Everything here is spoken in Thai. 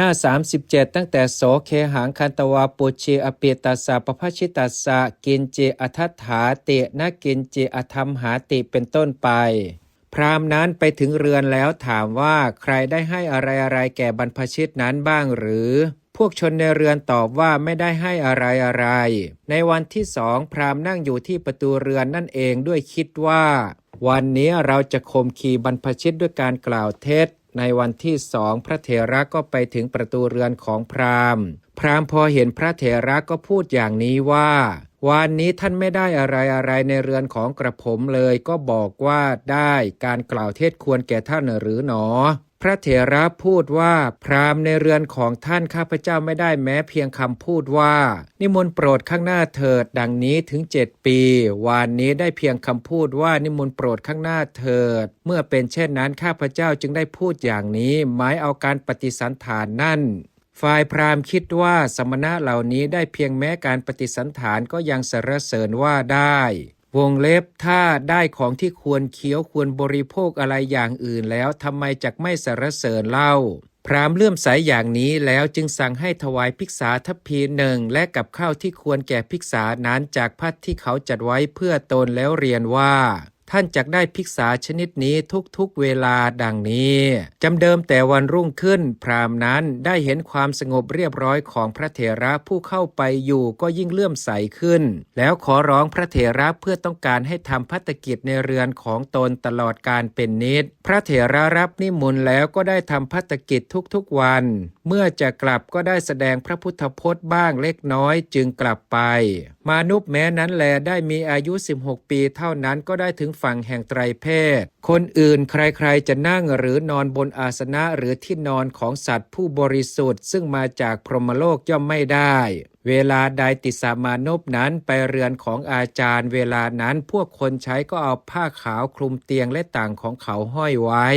หน้า37ตั้งแต่โสเคหังคันตวาปุชีอปิตัสสะปภชิตัสสะกินจิอัทัฏฐาตินกินจิอธรรมหาติเป็นต้นไปพราหมณ์นั้นไปถึงเรือนแล้วถามว่าใครได้ให้อะไรแก่บรรพชิตนั้นบ้างหรือพวกชนในเรือนตอบว่าไม่ได้ให้อะไรในวันที่2พราหมณ์นั่งอยู่ที่ประตูเรือนนั่นเองด้วยคิดว่าวันนี้เราจะข่มขีบรรพชิตด้วยการกล่าวเท็จในวันที่2พระเถระก็ไปถึงประตูเรือนของพราหมณ์พอเห็นพระเถระก็พูดอย่างนี้ว่าวันนี้ท่านไม่ได้อะไรในเรือนของกระผมเลยก็บอกว่าได้การกล่าวเทศควรแก่ท่านหรือหนอพระเถระพูดว่าพราหมณ์ในเรือนของท่านข้าพเจ้าไม่ได้แม้เพียงคำพูดว่านิมนต์โปรดข้างหน้าเถิดดังนี้ถึง7 ปีวันนี้ได้เพียงคำพูดว่านิมนต์โปรดข้างหน้าเถิดเมื่อเป็นเช่นนั้นข้าพเจ้าจึงได้พูดอย่างนี้หมายเอาการปฏิสันถานนั่นฝ่ายพราหมณ์คิดว่าสมณะเหล่านี้ได้เพียงแม้การปฏิสันถานก็ยังสรรเสริญว่าได้วงเล็บถ้าได้ของที่ควรเคี้ยวควรบริโภคอะไรอย่างอื่นแล้วทำไมจักไม่สรรเสริญเล่าพราหมณ์เลื่อมใสอย่างนี้แล้วจึงสั่งให้ถวายภิกษาทัพพีหนึ่งและกับข้าวที่ควรแก่ภิกษานั้นจากพัดที่เขาจัดไว้เพื่อตนแล้วเรียนว่าท่านจักได้ภิกษาชนิดนี้ทุกเวลาดังนี้จำเดิมแต่วันรุ่งขึ้นพราหมณ์นั้นได้เห็นความสงบเรียบร้อยของพระเถระผู้เข้าไปอยู่ก็ยิ่งเลื่อมใสขึ้นแล้วขอร้องพระเถระเพื่อต้องการให้ทำภัตกิจในเรือนของตนตลอดการเป็นนิจพระเถระรับนิมนต์แล้วก็ได้ทำภัตกิจทุกวันเมื่อจะกลับก็ได้แสดงพระพุทธพจน์บ้างเล็กน้อยจึงกลับไปมานุษย์แม้นั้นแลได้มีอายุ16 ปีเท่านั้นก็ได้ถึงฝั่งแห่งไตรเพศคนอื่นใครๆจะนั่งหรือนอนบนอาสนะหรือที่นอนของสัตว์ผู้บริสุทธิ์ซึ่งมาจากพรหมโลกย่อมไม่ได้เวลาใดติสามานพนั้นไปเรือนของอาจารย์เวลานั้นพวกคนใช้ก็เอาผ้าขาวคลุมเตียงและต่างของเขาห้อยไว้